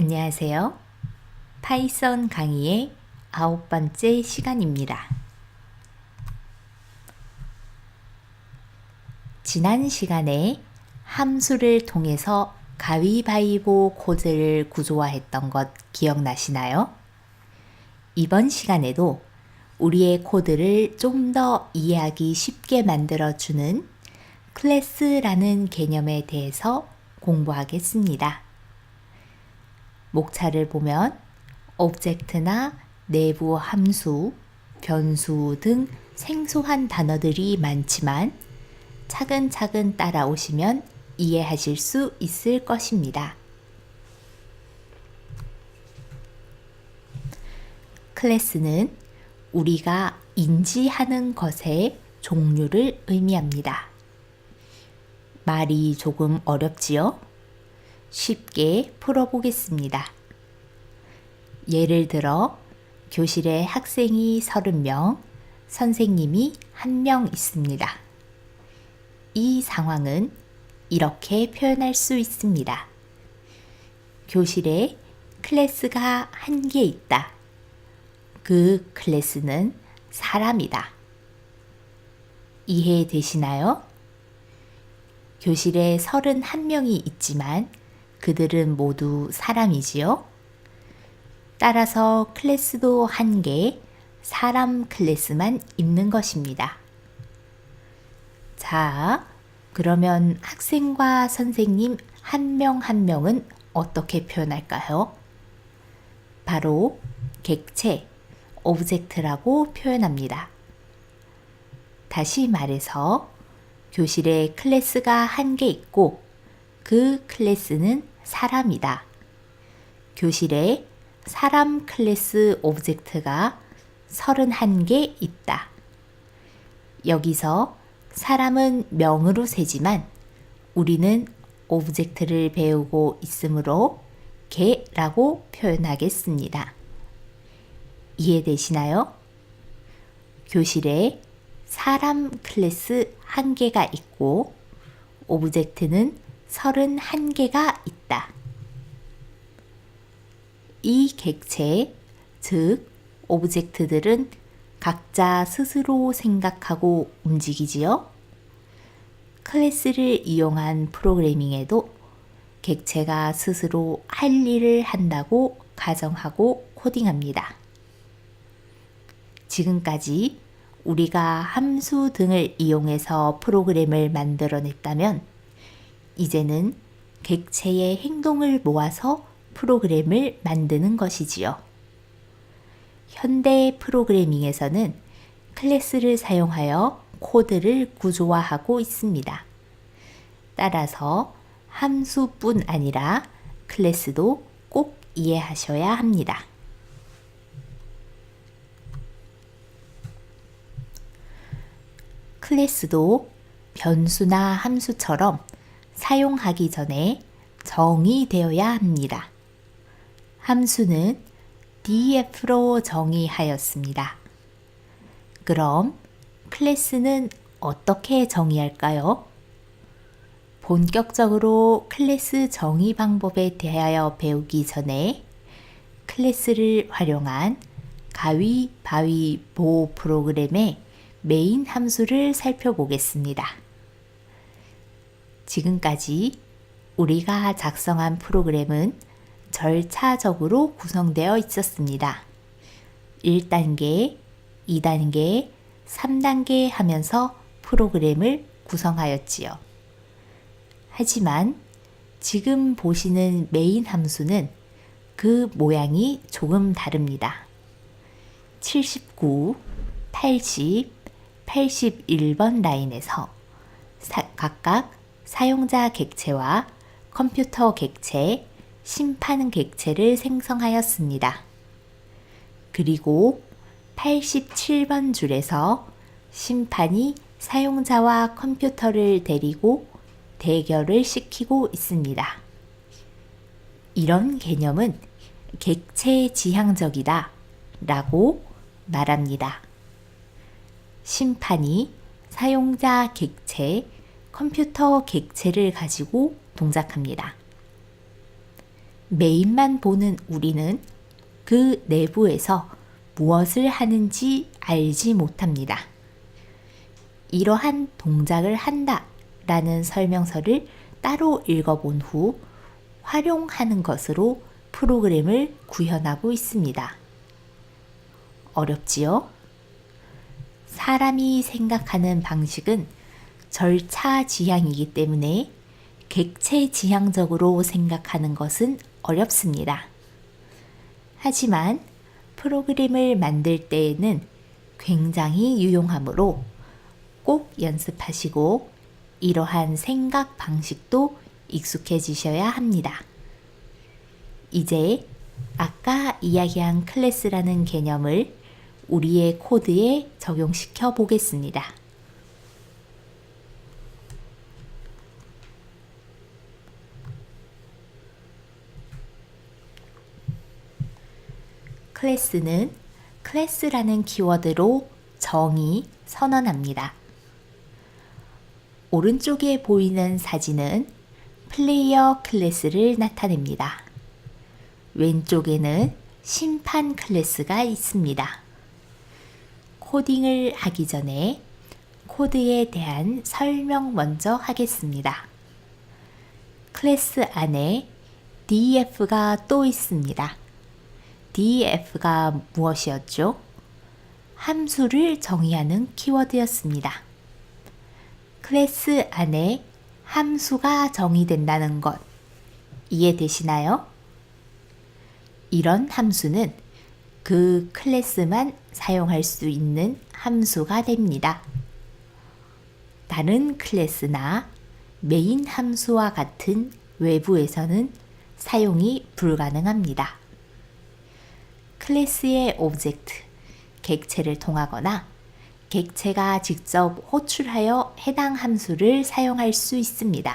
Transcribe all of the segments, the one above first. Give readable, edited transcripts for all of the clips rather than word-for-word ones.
안녕하세요. 파이썬 강의의 9번째 시간입니다. 지난 시간에 함수를 통해서 가위바위보 코드를 구조화했던 것 기억나시나요? 이번 시간에도 우리의 코드를 좀 더 이해하기 쉽게 만들어주는 클래스라는 개념에 대해서 공부하겠습니다. 목차를 보면 오브젝트나 내부 함수, 변수 등 생소한 단어들이 많지만 차근차근 따라오시면 이해하실 수 있을 것입니다. 클래스는 우리가 인지하는 것의 종류를 의미합니다. 말이 조금 어렵지요? 쉽게 풀어보겠습니다. 예를 들어 교실에 학생이 30명, 선생님이 1명 있습니다. 이 상황은 이렇게 표현할 수 있습니다. 교실에 클래스가 1개 있다. 그 클래스는 사람이다. 이해되시나요? 교실에 31명이 있지만 그들은 모두 사람이지요. 따라서 클래스도 1개, 사람 클래스만 있는 것입니다. 자, 그러면 학생과 선생님 한 명 한 명은 어떻게 표현할까요? 바로 객체, 오브젝트라고 표현합니다. 다시 말해서 교실에 클래스가 1개 있고 그 클래스는 사람이다. 교실에 사람 클래스 오브젝트가 31개 있다. 여기서 사람은 명으로 세지만 우리는 오브젝트를 배우고 있으므로 개라고 표현하겠습니다. 이해되시나요? 교실에 사람 클래스 1개가 있고 오브젝트는 31개가 있다. 이 객체, 즉 오브젝트들은 각자 스스로 생각하고 움직이지요. 클래스를 이용한 프로그래밍에도 객체가 스스로 할 일을 한다고 가정하고 코딩합니다. 지금까지 우리가 함수 등을 이용해서 프로그램을 만들어냈다면 이제는 객체의 행동을 모아서 프로그램을 만드는 것이지요. 현대 프로그래밍에서는 클래스를 사용하여 코드를 구조화하고 있습니다. 따라서 함수뿐 아니라 클래스도 꼭 이해하셔야 합니다. 클래스도 변수나 함수처럼 사용하기 전에 정의되어야 합니다. 함수는 df로 정의하였습니다. 그럼 클래스는 어떻게 정의할까요? 본격적으로 클래스 정의 방법에 대하여 배우기 전에 클래스를 활용한 가위바위보 프로그램의 메인 함수를 살펴보겠습니다. 지금까지 우리가 작성한 프로그램은 절차적으로 구성되어 있었습니다. 1단계, 2단계, 3단계 하면서 프로그램을 구성하였지요. 하지만 지금 보시는 메인 함수는 그 모양이 조금 다릅니다. 79, 80, 81번 라인에서 각각 사용자 객체와 컴퓨터 객체, 심판 객체를 생성하였습니다. 그리고 87번 줄에서 심판이 사용자와 컴퓨터를 데리고 대결을 시키고 있습니다. 이런 개념은 객체 지향적이다 라고 말합니다. 심판이 사용자 객체, 컴퓨터 객체를 가지고 동작합니다. 메인만 보는 우리는 그 내부에서 무엇을 하는지 알지 못합니다. 이러한 동작을 한다 라는 설명서를 따로 읽어본 후 활용하는 것으로 프로그램을 구현하고 있습니다. 어렵지요? 사람이 생각하는 방식은 절차지향이기 때문에 객체지향적으로 생각하는 것은 어렵습니다. 하지만 프로그램을 만들 때에는 굉장히 유용하므로 꼭 연습하시고 이러한 생각 방식도 익숙해지셔야 합니다. 이제 아까 이야기한 클래스라는 개념을 우리의 코드에 적용시켜 보겠습니다. 클래스는 클래스라는 키워드로 정의 선언합니다. 오른쪽에 보이는 사진은 플레이어 클래스를 나타냅니다. 왼쪽에는 심판 클래스가 있습니다. 코딩을 하기 전에 코드에 대한 설명 먼저 하겠습니다. 클래스 안에 def가 또 있습니다. def가 무엇이었죠? 함수를 정의하는 키워드였습니다. 클래스 안에 함수가 정의된다는 것 이해되시나요? 이런 함수는 그 클래스만 사용할 수 있는 함수가 됩니다. 다른 클래스나 메인 함수와 같은 외부에서는 사용이 불가능합니다. 클래스의 오브젝트, 객체를 통하거나 객체가 직접 호출하여 해당 함수를 사용할 수 있습니다.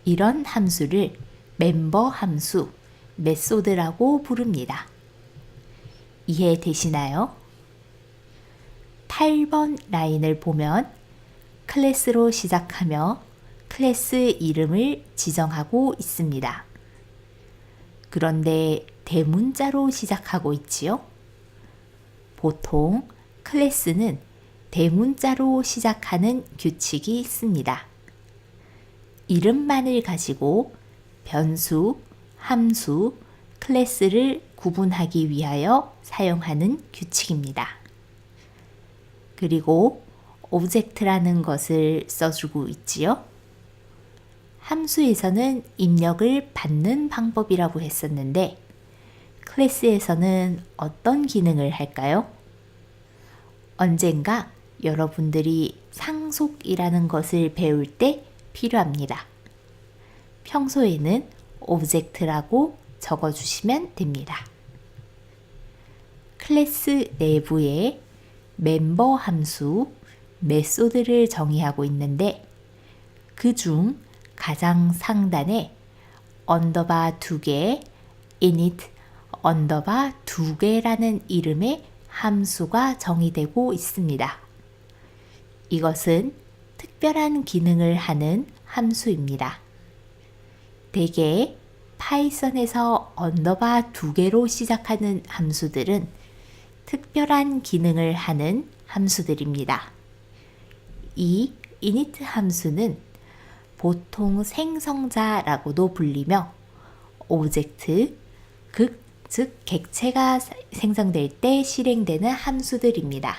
이런 함수를 멤버 함수, 메소드라고 부릅니다. 이해되시나요? 8번 라인을 보면 클래스로 시작하며 클래스 이름을 지정하고 있습니다. 그런데 대문자로 시작하고 있지요? 보통 클래스는 대문자로 시작하는 규칙이 있습니다. 이름만을 가지고 변수, 함수, 클래스를 구분하기 위하여 사용하는 규칙입니다. 그리고 오브젝트라는 것을 써주고 있지요. 함수에서는 입력을 받는 방법이라고 했었는데 클래스에서는 어떤 기능을 할까요? 언젠가 여러분들이 상속이라는 것을 배울 때 필요합니다. 평소에는 오브젝트라고 적어주시면 됩니다. 클래스 내부에 멤버 함수, 메소드를 정의하고 있는데 그중 가장 상단에 언더바 2개, init 언더바 2개라는 이름의 함수가 정의되고 있습니다. 이것은 특별한 기능을 하는 함수입니다. 대개 파이썬에서 언더바 2개로 시작하는 함수들은 특별한 기능을 하는 함수들입니다. 이 init 함수는 보통 생성자라고도 불리며 오브젝트, 즉 객체가 생성될 때 실행되는 함수들입니다.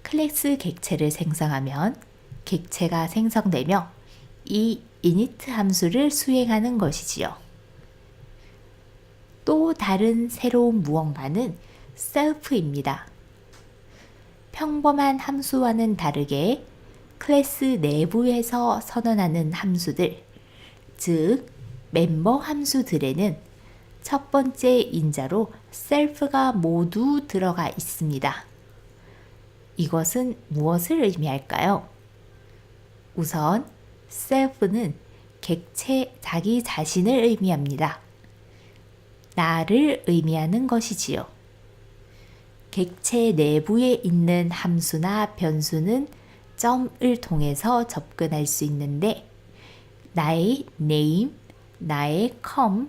클래스 객체를 생성하면 객체가 생성되며 이 init 함수를 수행하는 것이지요. 또 다른 새로운 무언가는 self입니다. 평범한 함수와는 다르게 클래스 내부에서 선언하는 함수들, 즉 멤버 함수들에는 첫 번째 인자로 self가 모두 들어가 있습니다. 이것은 무엇을 의미할까요? 우선 self는 객체 자기 자신을 의미합니다. 나를 의미하는 것이지요. 객체 내부에 있는 함수나 변수는 점을 통해서 접근할 수 있는데 나의 name, 나의 come,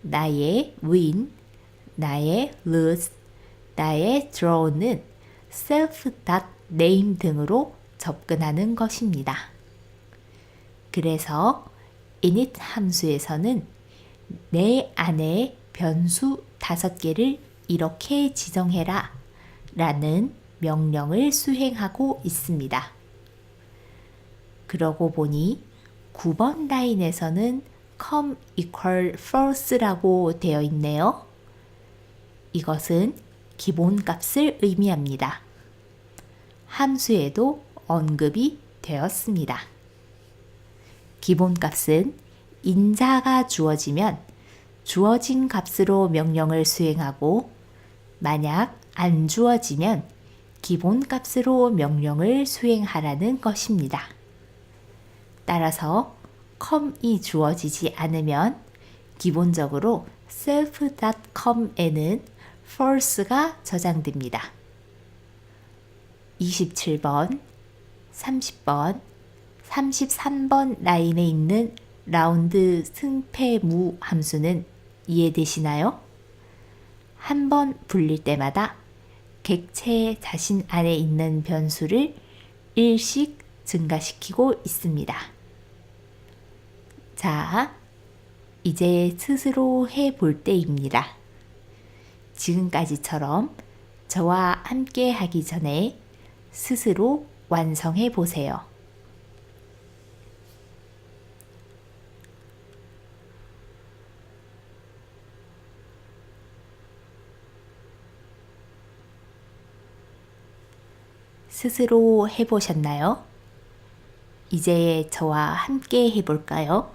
나의 win, 나의 lose, 나의 draw는 self.name 등으로 접근하는 것입니다. 그래서 init 함수에서는 내 안에 변수 5개를 이렇게 지정해라 라는 명령을 수행하고 있습니다. 그러고 보니 9번 라인에서는 come equal false라고 되어 있네요. 이것은 기본값을 의미합니다. 함수에도 언급이 되었습니다. 기본값은 인자가 주어지면 주어진 값으로 명령을 수행하고 만약 안 주어지면 기본값으로 명령을 수행하라는 것입니다. 따라서 come이 주어지지 않으면 기본적으로 self.come에는 false가 저장됩니다. 27번, 30번, 33번 라인에 있는 라운드 승패무 함수는 이해되시나요? 한 번 불릴 때마다 객체 자신 안에 있는 변수를 1씩 증가시키고 있습니다. 자, 이제 스스로 해볼 때입니다. 지금까지처럼 저와 함께 하기 전에 스스로 완성해 보세요. 스스로 해보셨나요? 이제 저와 함께 해볼까요?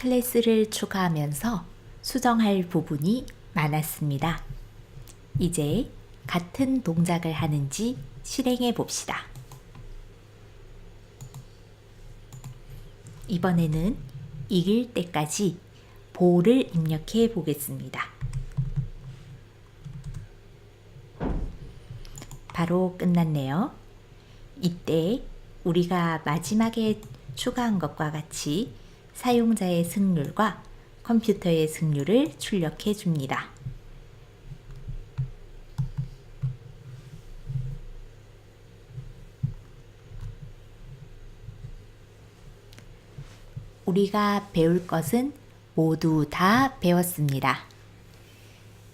클래스를 추가하면서 수정할 부분이 많았습니다. 이제 같은 동작을 하는지 실행해 봅시다. 이번에는 이길 때까지 보를 입력해 보겠습니다. 바로 끝났네요. 이때 우리가 마지막에 추가한 것과 같이 사용자의 승률과 컴퓨터의 승률을 출력해 줍니다. 우리가 배울 것은 모두 다 배웠습니다.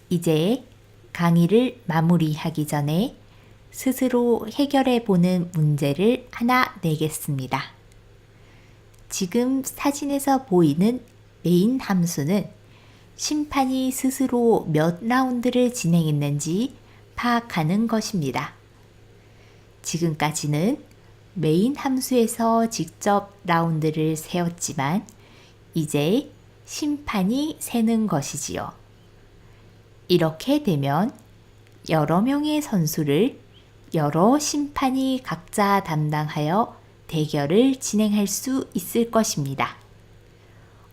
이제 강의를 마무리하기 전에 스스로 해결해 보는 문제를 하나 내겠습니다. 지금 사진에서 보이는 메인 함수는 심판이 스스로 몇 라운드를 진행했는지 파악하는 것입니다. 지금까지는 메인 함수에서 직접 라운드를 세웠지만 이제 심판이 세는 것이지요. 이렇게 되면 여러 명의 선수를 여러 심판이 각자 담당하여 대결을 진행할 수 있을 것입니다.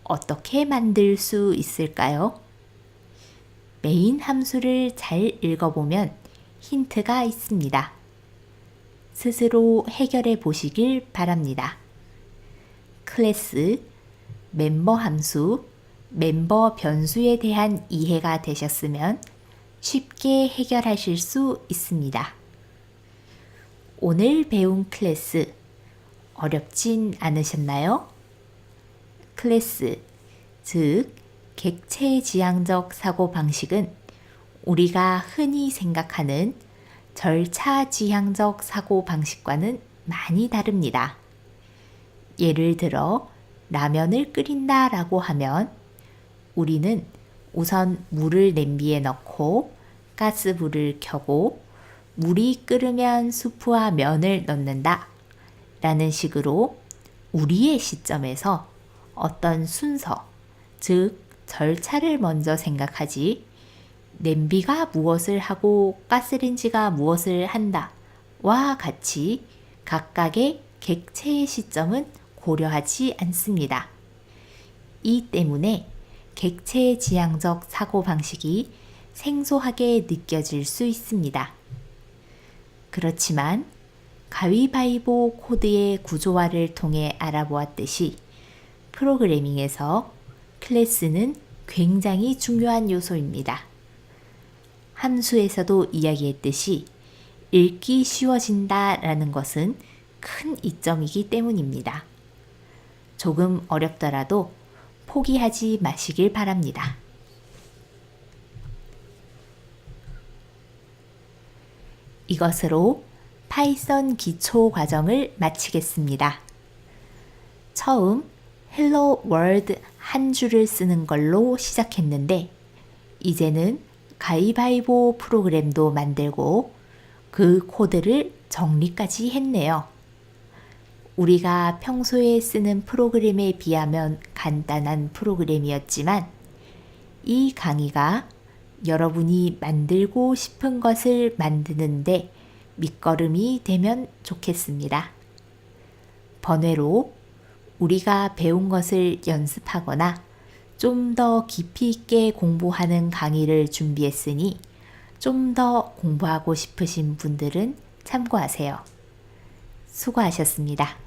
어떻게 만들 수 있을까요? 메인 함수를 잘 읽어보면 힌트가 있습니다. 스스로 해결해 보시길 바랍니다. 클래스, 멤버 함수, 멤버 변수에 대한 이해가 되셨으면 쉽게 해결하실 수 있습니다. 오늘 배운 클래스 어렵진 않으셨나요? 클래스, 즉 객체지향적 사고방식은 우리가 흔히 생각하는 절차지향적 사고방식과는 많이 다릅니다. 예를 들어 라면을 끓인다 라고 하면 우리는 우선 물을 냄비에 넣고 가스불을 켜고 물이 끓으면 수프와 면을 넣는다 라는 식으로 우리의 시점에서 어떤 순서, 즉 절차를 먼저 생각하지 냄비가 무엇을 하고 가스레인지가 무엇을 한다 와 같이 각각의 객체의 시점은 고려하지 않습니다. 이 때문에 객체지향적 사고방식이 생소하게 느껴질 수 있습니다. 그렇지만 가위바위보 코드의 구조화를 통해 알아보았듯이 프로그래밍에서 클래스는 굉장히 중요한 요소입니다. 함수에서도 이야기했듯이 읽기 쉬워진다 라는 것은 큰 이점이기 때문입니다. 조금 어렵더라도 포기하지 마시길 바랍니다. 이것으로 파이썬 기초 과정을 마치겠습니다. 처음 Hello World 한 줄을 쓰는 걸로 시작했는데 이제는 가위바위보 프로그램도 만들고 그 코드를 정리까지 했네요. 우리가 평소에 쓰는 프로그램에 비하면 간단한 프로그램이었지만 이 강의가 여러분이 만들고 싶은 것을 만드는데 밑거름이 되면 좋겠습니다. 번외로 우리가 배운 것을 연습하거나 좀 더 깊이 있게 공부하는 강의를 준비했으니 좀 더 공부하고 싶으신 분들은 참고하세요. 수고하셨습니다.